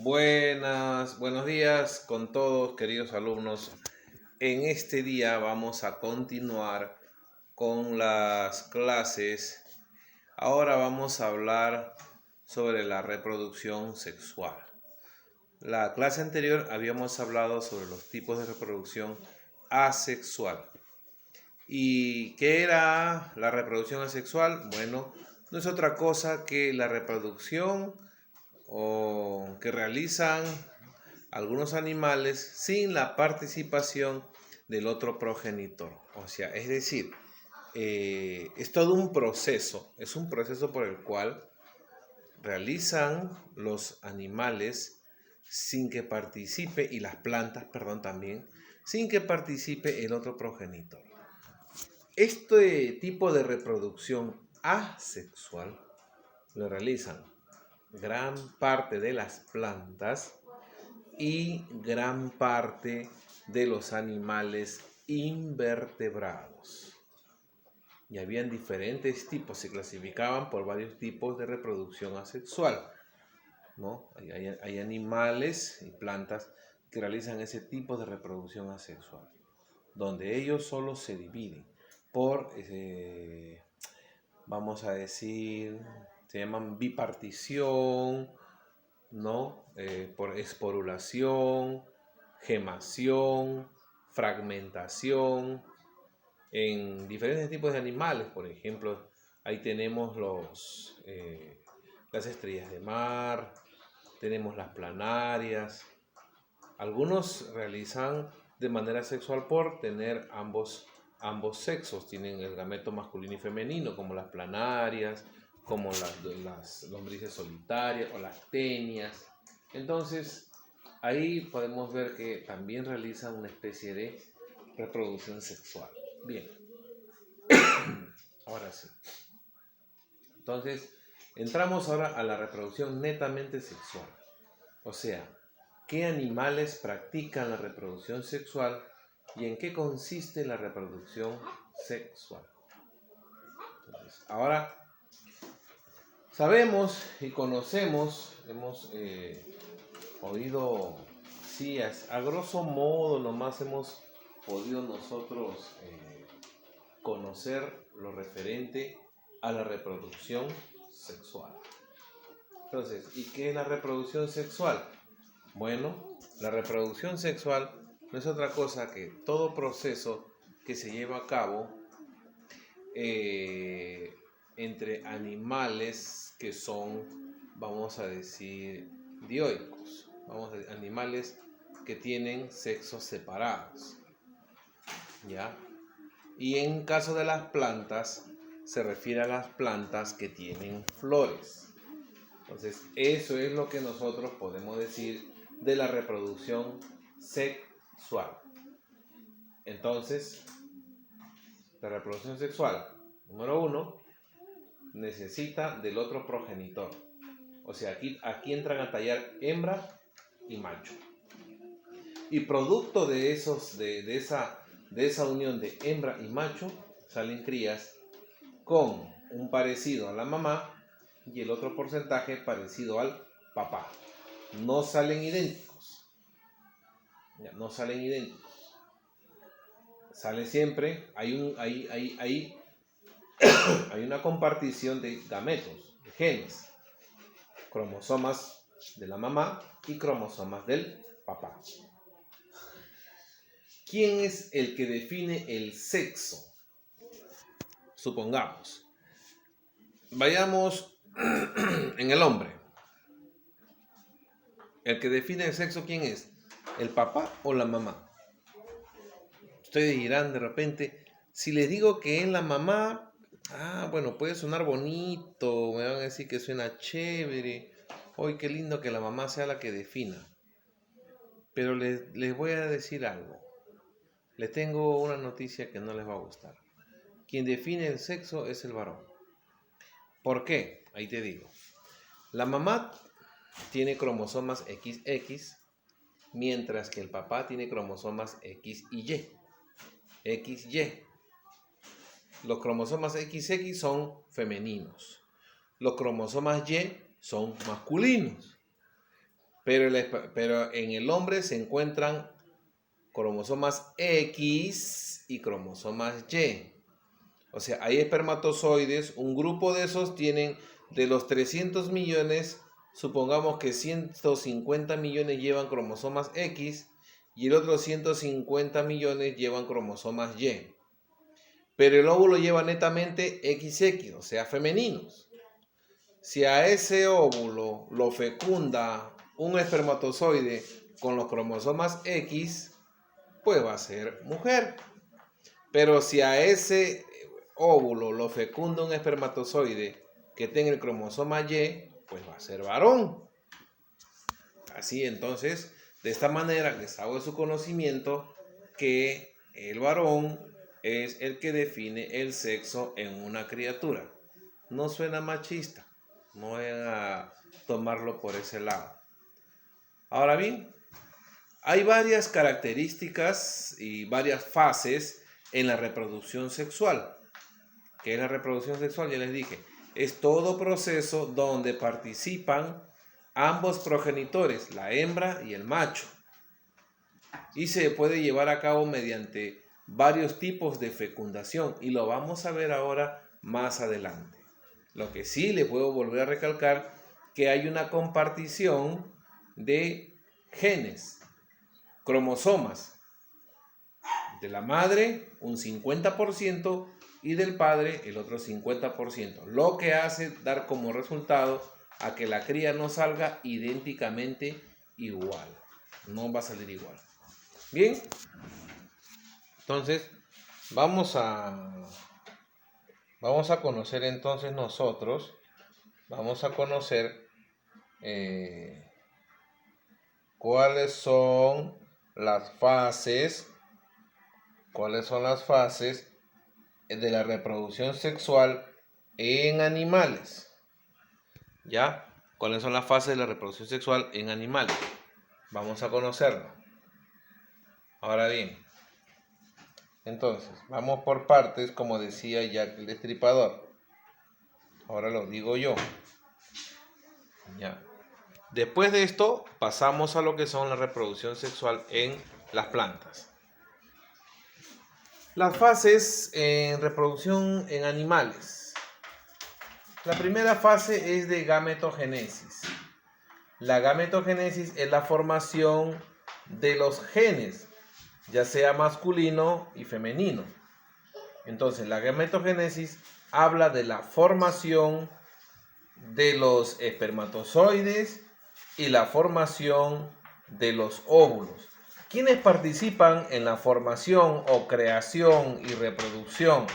Buenos días con todos, queridos alumnos. En este día vamos a continuar con las clases. Ahora vamos a hablar sobre la reproducción sexual. La clase anterior habíamos hablado sobre los tipos de reproducción asexual. ¿Y qué era la reproducción asexual? Bueno, no es otra cosa que la reproducción o que realizan algunos animales sin la participación del otro progenitor. O sea, es decir, es todo un proceso, es un proceso por el cual realizan los animales sin que participe, y las plantas, perdón, también, sin que participe el otro progenitor. Este tipo de reproducción asexual lo realizan gran parte de las plantas y gran parte de los animales invertebrados. Y habían diferentes tipos, se clasificaban por varios tipos de reproducción asexual, ¿no? Hay animales y plantas que realizan ese tipo de reproducción asexual, donde ellos solo se dividen por, vamos a decir, se llaman bipartición, ¿no? Por esporulación, gemación, fragmentación, en diferentes tipos de animales. Por ejemplo, ahí tenemos las estrellas de mar, tenemos las planarias. Algunos realizan de manera sexual por tener ambos sexos, tienen el gameto masculino y femenino, como las planarias, como las lombrices solitarias o las tenias. Entonces, ahí podemos ver que también realizan una especie de reproducción sexual. Bien, ahora sí. Entonces, entramos ahora a la reproducción netamente sexual. O sea, ¿qué animales practican la reproducción sexual y en qué consiste la reproducción sexual? Entonces, ahora sabemos y conocemos, hemos oído, sí, a grosso modo nomás hemos podido nosotros conocer lo referente a la reproducción sexual. Entonces, ¿y qué es la reproducción sexual? Bueno, la reproducción sexual no es otra cosa que todo proceso que se lleva a cabo entre animales que son, vamos a decir, dioicos, animales que tienen sexos separados, ¿ya? Y en caso de las plantas, se refiere a las plantas que tienen flores. Entonces, eso es lo que nosotros podemos decir de la reproducción sexual. Entonces, la reproducción sexual, número 1, necesita del otro progenitor. O sea, aquí entran a tallar hembra y macho. Y producto de esa unión de hembra y macho, salen crías con un parecido a la mamá y el otro porcentaje parecido al papá. No salen idénticos. No salen idénticos. Sale siempre, hay una compartición de gametos, de genes, cromosomas de la mamá y cromosomas del papá. ¿Quién es el que define el sexo? Supongamos, vayamos en el hombre. ¿El que define el sexo quién es? ¿El papá o la mamá? Ustedes dirán de repente, si les digo que es la mamá, bueno, puede sonar bonito, me van a decir que suena chévere, hoy qué lindo que la mamá sea la que defina. Pero les voy a decir algo, les tengo una noticia que no les va a gustar. Quien define el sexo es el varón. ¿Por qué? Ahí te digo. La mamá tiene cromosomas XX, mientras que el papá tiene cromosomas X y Y. XY. Los cromosomas XX son femeninos. Los cromosomas Y son masculinos. pero en el hombre se encuentran cromosomas X y cromosomas Y. O sea, hay espermatozoides, un grupo de esos tienen de los 300 millones, supongamos que 150 millones llevan cromosomas X y el otro 150 millones llevan cromosomas Y. Pero el óvulo lleva netamente XX, o sea, femeninos. Si a ese óvulo lo fecunda un espermatozoide con los cromosomas X, pues va a ser mujer. Pero si a ese óvulo lo fecunda un espermatozoide que tenga el cromosoma Y, pues va a ser varón. Así entonces, de esta manera les hago su conocimiento que el varón es el que define el sexo en una criatura. No suena machista, no vayan a tomarlo por ese lado. Ahora bien, hay varias características y varias fases en la reproducción sexual. ¿Qué es la reproducción sexual? Ya les dije, es todo proceso donde participan ambos progenitores, la hembra y el macho. Y se puede llevar a cabo mediante varios tipos de fecundación y lo vamos a ver ahora más adelante. Lo que sí les puedo volver a recalcar que hay una compartición de genes, cromosomas, de la madre un 50% y del padre el otro 50%, lo que hace dar como resultado a que la cría no salga idénticamente igual, no va a salir igual. Bien, entonces vamos a conocer entonces nosotros, vamos a conocer cuáles son las fases de la reproducción sexual en animales. ¿Ya? ¿Cuáles son las fases de la reproducción sexual en animales? Vamos a conocerlo. Ahora bien, entonces, vamos por partes, como decía Jack el Destripador. Ahora lo digo yo. Ya. Después de esto, pasamos a lo que son la reproducción sexual en las plantas. Las fases en reproducción en animales. La primera fase es de gametogénesis. La gametogénesis es la formación de los genes, ya sea masculino y femenino. Entonces, la gametogénesis habla de la formación de los espermatozoides y la formación de los óvulos. ¿Quiénes participan en la formación o creación y reproducción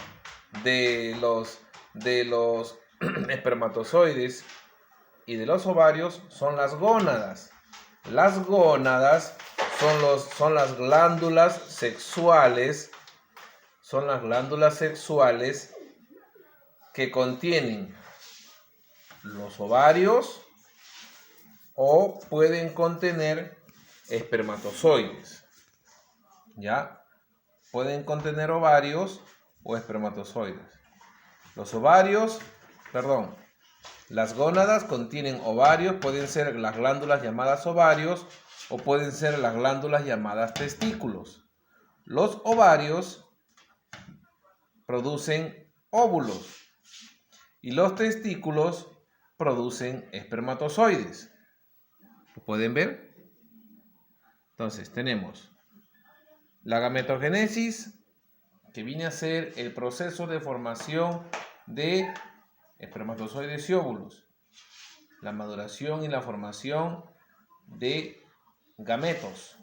de los espermatozoides y de los ovarios? Son las gónadas. Las gónadas son las glándulas sexuales, que contienen los ovarios o pueden contener espermatozoides. ¿Ya? Pueden contener ovarios o espermatozoides. Las gónadas contienen ovarios, pueden ser las glándulas llamadas ovarios o pueden ser las glándulas llamadas testículos. Los ovarios producen óvulos y los testículos producen espermatozoides. ¿Lo pueden ver? Entonces tenemos la gametogénesis, que viene a ser el proceso de formación de espermatozoides y óvulos, la maduración y la formación de gametos,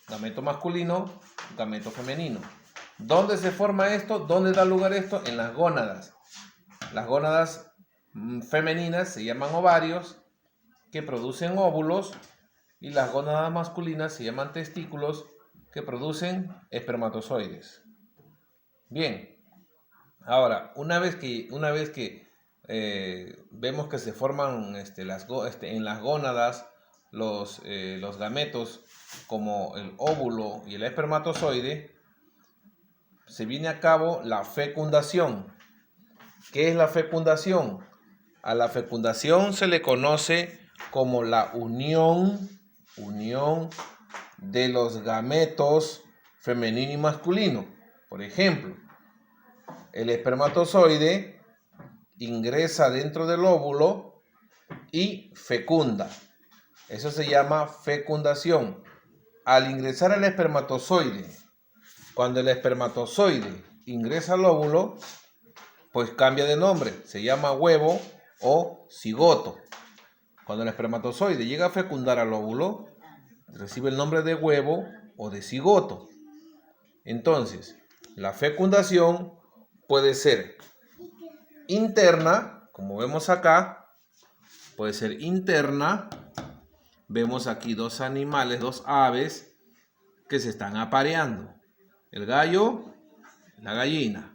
gameto masculino, gameto femenino. ¿Dónde se forma esto? ¿Dónde da lugar esto? En las gónadas. Las gónadas femeninas se llaman ovarios, que producen óvulos, y las gónadas masculinas se llaman testículos, que producen espermatozoides. Bien, ahora, una vez que vemos que se forman en las gónadas los gametos, como el óvulo y el espermatozoide, se viene a cabo la fecundación. ¿Qué es la fecundación? A la fecundación se le conoce como la unión de los gametos femenino y masculino. Por ejemplo, el espermatozoide ingresa dentro del óvulo y fecunda. Eso se llama fecundación. Al ingresar el espermatozoide, cuando el espermatozoide ingresa al óvulo, pues cambia de nombre, se llama huevo o cigoto. Cuando el espermatozoide llega a fecundar al óvulo, recibe el nombre de huevo o de cigoto. Entonces, la fecundación puede ser interna, como vemos acá, puede ser interna. Vemos aquí dos animales, dos aves que se están apareando. El gallo, la gallina.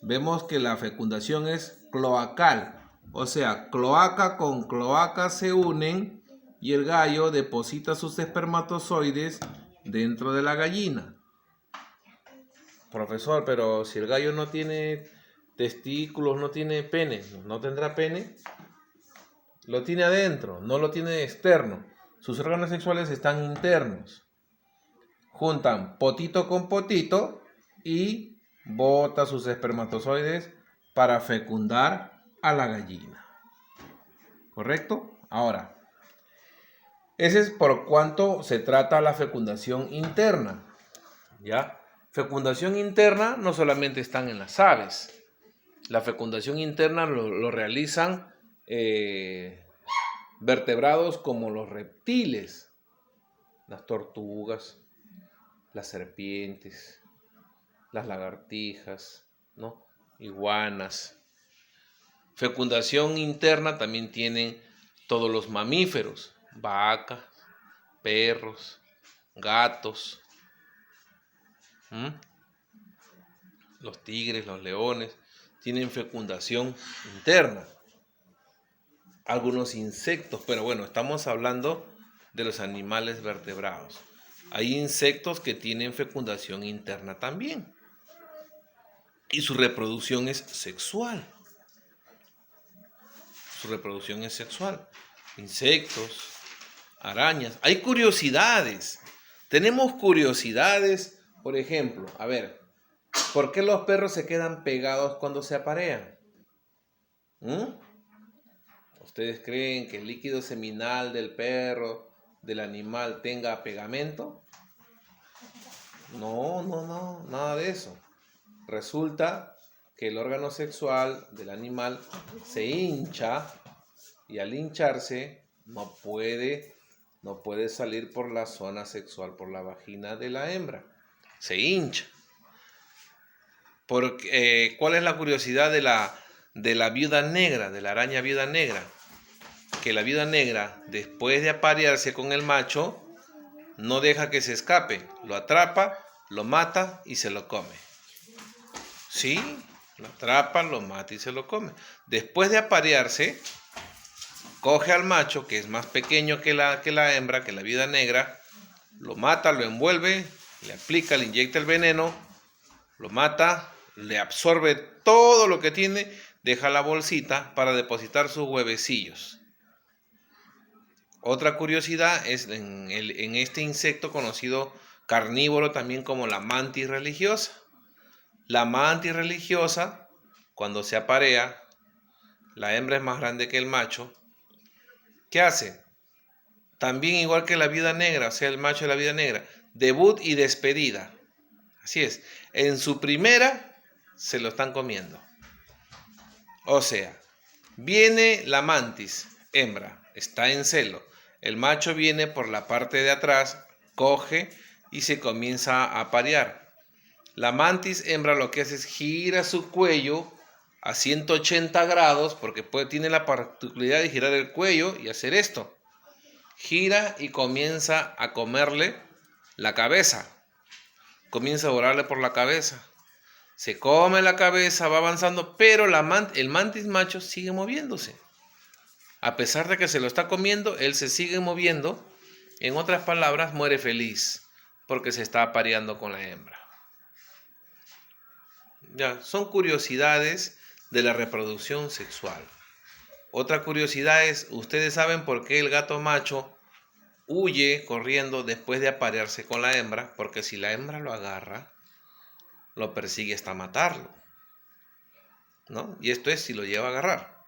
Vemos que la fecundación es cloacal, o sea, cloaca con cloaca se unen y el gallo deposita sus espermatozoides dentro de la gallina. Profesor, pero si el gallo no tiene testículos, no tiene pene, ¿no tendrá pene? Lo tiene adentro, no lo tiene externo. Sus órganos sexuales están internos. Juntan potito con potito y bota sus espermatozoides para fecundar a la gallina. ¿Correcto? Ahora, ese es por cuanto se trata la fecundación interna. ¿Ya? Fecundación interna no solamente están en las aves. La fecundación interna lo realizan vertebrados como los reptiles, las tortugas, las serpientes, las lagartijas, ¿no? Iguanas. Fecundación interna también tienen todos los mamíferos, vacas, perros, gatos, los tigres, los leones, tienen fecundación interna. Algunos insectos, pero bueno, estamos hablando de los animales vertebrados. Hay insectos que tienen fecundación interna también. Y su reproducción es sexual. Insectos, arañas. Hay curiosidades. Tenemos curiosidades. Por ejemplo, a ver, ¿por qué los perros se quedan pegados cuando se aparean? ¿Ustedes creen que el líquido seminal del perro, del animal, tenga pegamento? No, nada de eso. Resulta que el órgano sexual del animal se hincha y al hincharse no puede salir por la zona sexual, por la vagina de la hembra. Se hincha. ¿Cuál es la curiosidad de la viuda negra, de la araña viuda negra? Que la viuda negra, después de aparearse con el macho, no deja que se escape. Lo atrapa, lo mata y se lo come. Sí, lo atrapa, lo mata y se lo come. Después de aparearse, coge al macho, que es más pequeño que la hembra, que la viuda negra, lo mata, lo envuelve, le aplica, le inyecta el veneno, lo mata, le absorbe todo lo que tiene, deja la bolsita para depositar sus huevecillos. Otra curiosidad es en este insecto conocido carnívoro también como la mantis religiosa. La mantis religiosa, cuando se aparea, la hembra es más grande que el macho. ¿Qué hace? También igual que la viuda negra, o sea, el macho de la viuda negra, debut y despedida. Así es, en su primera se lo están comiendo. O sea, viene la mantis, hembra, está en celo. El macho viene por la parte de atrás, coge y se comienza a aparear. La mantis hembra lo que hace es gira su cuello a 180 grados, porque tiene la particularidad de girar el cuello y hacer esto. Gira y comienza a comerle la cabeza. Comienza a orarle por la cabeza. Se come la cabeza, va avanzando, pero el mantis macho sigue moviéndose. A pesar de que se lo está comiendo, él se sigue moviendo. En otras palabras, muere feliz porque se está apareando con la hembra. Ya, son curiosidades de la reproducción sexual. Otra curiosidad es, ¿ustedes saben por qué el gato macho huye corriendo después de aparearse con la hembra? Porque si la hembra lo agarra, lo persigue hasta matarlo, ¿no? Y esto es si lo lleva a agarrar.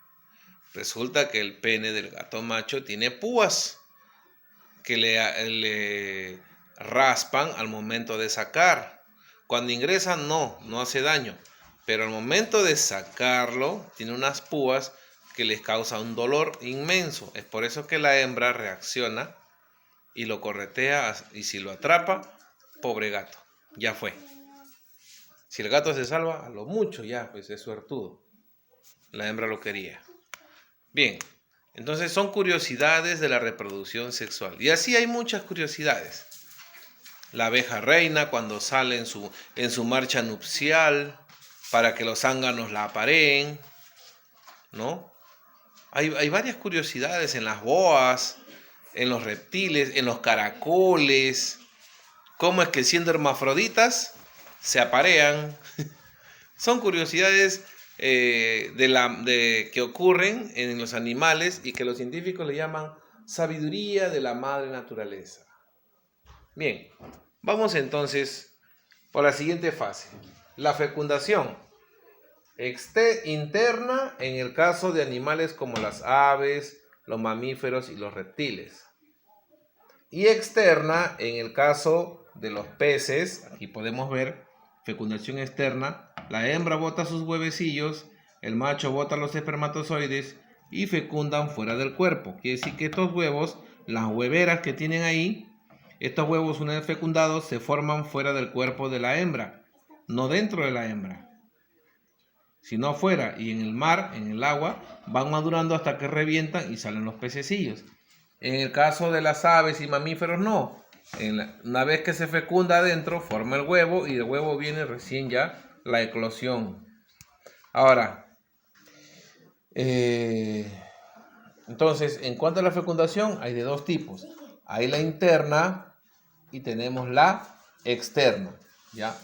Resulta que el pene del gato macho tiene púas que le raspan al momento de sacar. Cuando ingresan no hace daño, pero al momento de sacarlo tiene unas púas que les causa un dolor inmenso. Es por eso que la hembra reacciona y lo corretea, y si lo atrapa, pobre gato, ya fue. Si el gato se salva, a lo mucho ya, pues es suertudo. La hembra lo quería. Bien, entonces son curiosidades de la reproducción sexual. Y así hay muchas curiosidades. La abeja reina cuando sale en su marcha nupcial para que los zánganos la apareen, ¿no? Hay varias curiosidades en las boas, en los reptiles, en los caracoles. ¿Cómo es que siendo hermafroditas se aparean? Son curiosidades que ocurren en los animales y que los científicos le llaman sabiduría de la madre naturaleza. Bien, vamos entonces por la siguiente fase. La fecundación. Interna en el caso de animales como las aves, los mamíferos y los reptiles. Y externa en el caso de los peces. Aquí podemos ver fecundación externa. La hembra bota sus huevecillos, el macho bota los espermatozoides y fecundan fuera del cuerpo. Quiere decir que estos huevos, las hueveras que tienen ahí, estos huevos una vez fecundados se forman fuera del cuerpo de la hembra, no dentro de la hembra. Sino afuera y en el mar, en el agua, van madurando hasta que revientan y salen los pececillos. En el caso de las aves y mamíferos no. Una vez que se fecunda adentro, forma el huevo y del huevo viene recién ya la eclosión. Ahora, entonces, en cuanto a la fecundación, hay de dos tipos. Hay la interna y tenemos la externa, ¿ya?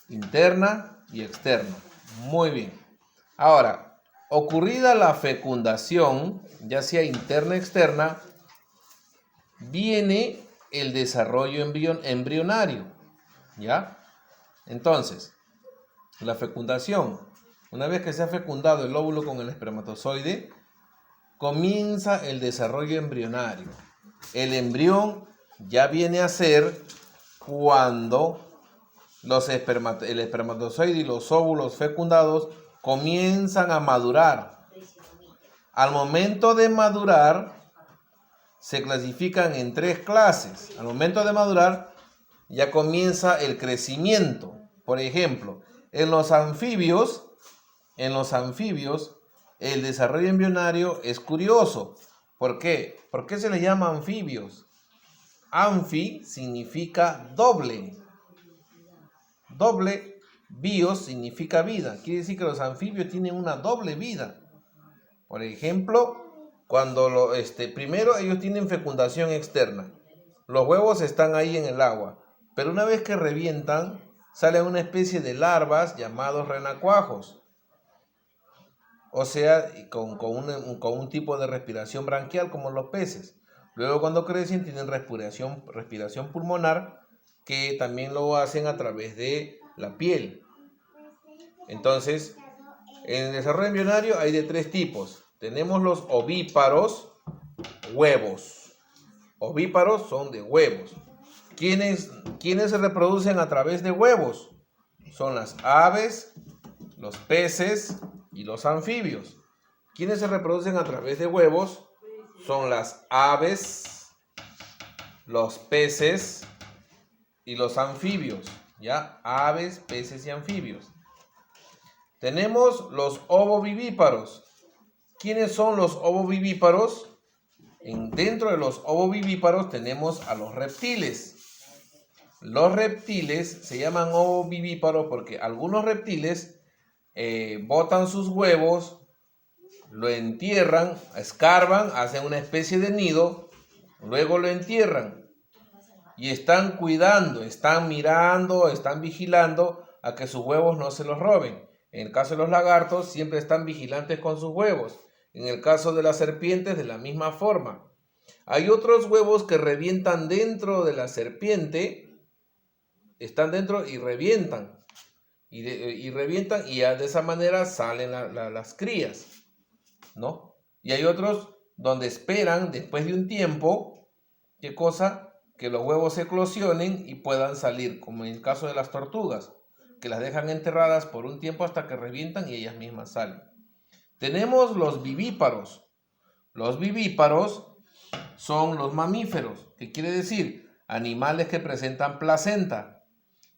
Interna y externa. Muy bien. Ahora, ocurrida la fecundación, ya sea interna o externa, viene el desarrollo embrionario, ¿ya? Entonces, la fecundación, una vez que se ha fecundado el óvulo con el espermatozoide, comienza el desarrollo embrionario. El embrión ya viene a ser cuando el espermatozoide y los óvulos fecundados comienzan a madurar. Al momento de madurar, se clasifican en 3 clases. Al momento de madurar, ya comienza el crecimiento. Por ejemplo, en los anfibios, el desarrollo embrionario es curioso. ¿Por qué? ¿Por qué se les llama anfibios? Anfi significa doble. Doble, bios significa vida. Quiere decir que los anfibios tienen una doble vida. Por ejemplo, cuando primero ellos tienen fecundación externa. Los huevos están ahí en el agua. Pero una vez que revientan, sale una especie de larvas llamados renacuajos. O sea, con un tipo de respiración branquial como los peces. Luego cuando crecen tienen respiración pulmonar, que también lo hacen a través de la piel. Entonces, en el desarrollo embrionario hay de 3 tipos. Tenemos los ovíparos, huevos. Ovíparos son de huevos. ¿Quiénes se reproducen a través de huevos? Son las aves, los peces y los anfibios. ¿Quiénes se reproducen a través de huevos? Son las aves, los peces y los anfibios. ¿Ya? Aves, peces y anfibios. Tenemos los ovovivíparos. ¿Quiénes son los ovovivíparos? Dentro de los ovovivíparos tenemos a los reptiles. Los reptiles se llaman ovovivíparos porque algunos reptiles botan sus huevos, lo entierran, escarban, hacen una especie de nido, luego lo entierran y están cuidando, están mirando, están vigilando a que sus huevos no se los roben. En el caso de los lagartos, siempre están vigilantes con sus huevos En el caso de las serpientes, de la misma forma. Hay otros huevos que revientan dentro de la serpiente, están dentro y revientan. Y revientan y ya de esa manera salen las crías, ¿no? Y hay otros donde esperan después de un tiempo, ¿qué cosa? Que los huevos eclosionen y puedan salir, como en el caso de las tortugas, que las dejan enterradas por un tiempo hasta que revientan y ellas mismas salen. Tenemos los vivíparos. Los vivíparos son los mamíferos, que quiere decir animales que presentan placenta.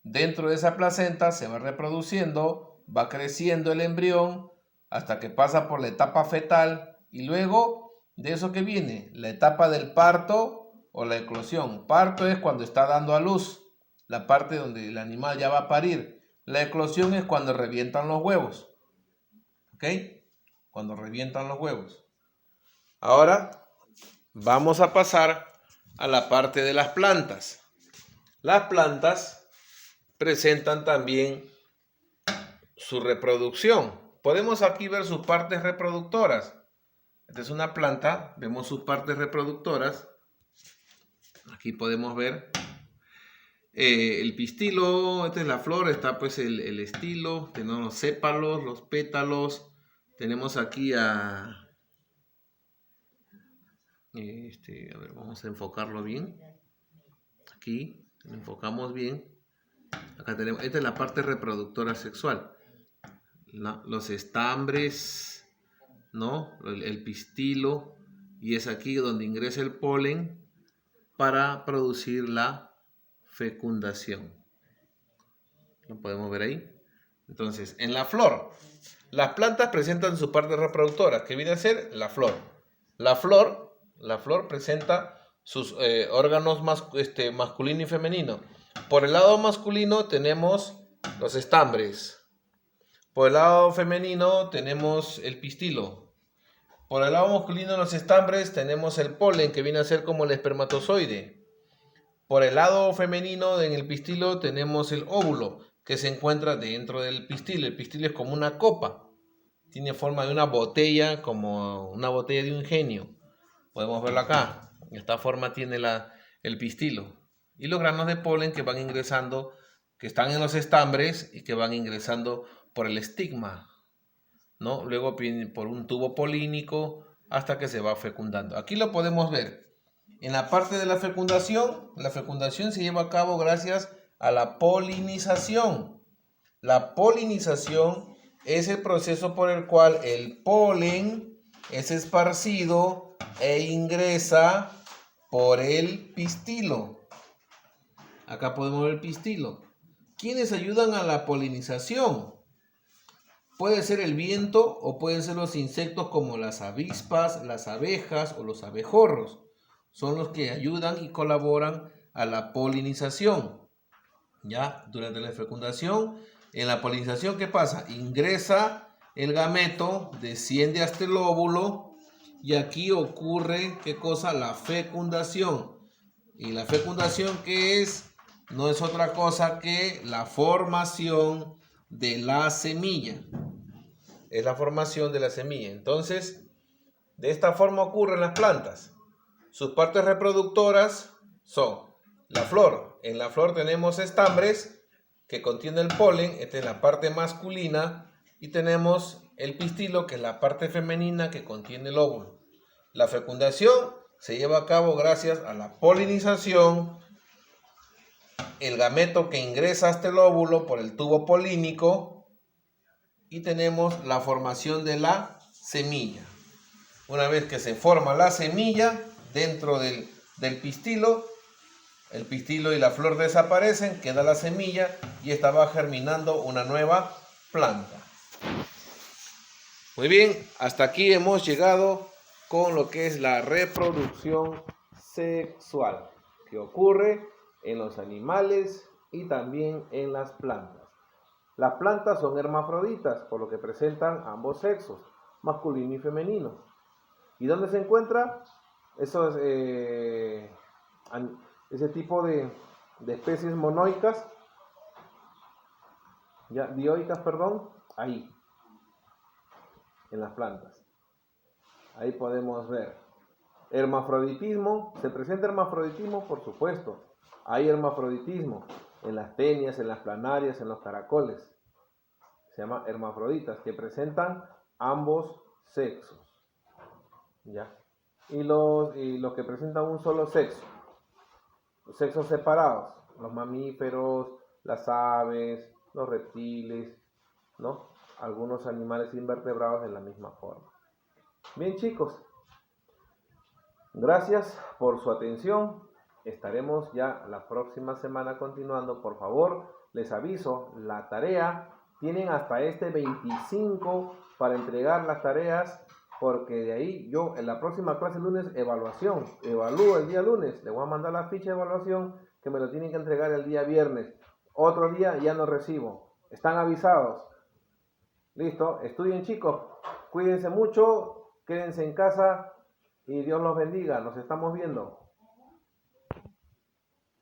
Dentro de esa placenta se va reproduciendo, va creciendo el embrión hasta que pasa por la etapa fetal y luego de eso que viene, la etapa del parto o la eclosión. Parto es cuando está dando a luz, la parte donde el animal ya va a parir. La eclosión es cuando revientan los huevos. ¿Ok? Cuando revientan los huevos. Ahora vamos a pasar a la parte de las plantas. Las plantas presentan también su reproducción. Podemos aquí ver sus partes reproductoras. Esta es una planta, vemos sus partes reproductoras. Aquí podemos ver el pistilo, esta es la flor, está pues el estilo, tenemos los sépalos, los pétalos, tenemos aquí a ver, vamos a enfocarlo bien. Aquí lo enfocamos bien. Acá tenemos, esta es la parte reproductora sexual. Los estambres, ¿no? El pistilo, y es aquí donde ingresa el polen para producir la fecundación. Lo podemos ver ahí. Entonces, en la flor, las plantas presentan su parte reproductora, que viene a ser la flor. La flor presenta sus órganos masculino y femenino. Por el lado masculino tenemos los estambres. Por el lado femenino tenemos el pistilo. Por el lado masculino de los estambres tenemos el polen, que viene a ser como el espermatozoide. Por el lado femenino en el pistilo tenemos el óvulo, que se encuentra dentro del pistilo. El pistilo es como una copa. Tiene forma de una botella, como una botella de un ingenio. Podemos verlo acá. Esta forma tiene el pistilo. Y los granos de polen que van ingresando, que están en los estambres y que van ingresando por el estigma, ¿no? Luego por un tubo polínico hasta que se va fecundando. Aquí lo podemos ver. En la parte de la fecundación se lleva a cabo gracias a la polinización. La polinización es el proceso por el cual el polen es esparcido e ingresa por el pistilo. Acá podemos ver el pistilo. ¿Quiénes ayudan a la polinización? Puede ser el viento o pueden ser los insectos como las avispas, las abejas o los abejorros. Son los que ayudan y colaboran a la polinización. Ya, durante la fecundación, en la polinización, ¿qué pasa? Ingresa el gameto, desciende hasta el óvulo y aquí ocurre, ¿qué cosa? La fecundación. Y la fecundación, ¿qué es? No es otra cosa que la formación de la semilla. Es la formación de la semilla. Entonces, de esta forma ocurren las plantas. Sus partes reproductoras son la flor. En la flor tenemos estambres que contienen el polen, esta es la parte masculina, y tenemos el pistilo, que es la parte femenina que contiene el óvulo. La fecundación se lleva a cabo gracias a la polinización, el gameto que ingresa hasta el óvulo por el tubo polínico, y tenemos la formación de la semilla. Una vez que se forma la semilla dentro del pistilo, el pistilo y la flor desaparecen, queda la semilla y esta va germinando una nueva planta. Muy bien, hasta aquí hemos llegado con lo que es la reproducción sexual que ocurre en los animales y también en las plantas. Las plantas son hermafroditas, por lo que presentan ambos sexos, masculino y femenino. ¿Y dónde se encuentra? Eso es ese tipo de especies monoicas, dioicas, perdón, ahí, en las plantas. Ahí podemos ver. Hermafroditismo. ¿Se presenta hermafroditismo? Por supuesto. Hay hermafroditismo en las tenias, en las planarias, en los caracoles. Se llama hermafroditas, que presentan ambos sexos. ¿Ya? Y los que presentan un solo sexo. Los sexos separados. Los mamíferos, las aves, los reptiles, ¿no? Algunos animales invertebrados de la misma forma. Bien, chicos. Gracias por su atención. Estaremos ya la próxima semana continuando. Por favor, les aviso, la tarea, tienen hasta este 25 para entregar las tareas, porque de ahí yo en la próxima clase lunes, evaluación, evalúo el día lunes, le voy a mandar la ficha de evaluación que me lo tienen que entregar el día viernes. Otro día ya no recibo. Están avisados. Listo, estudien, chicos, cuídense mucho, quédense en casa y Dios los bendiga. Nos estamos viendo.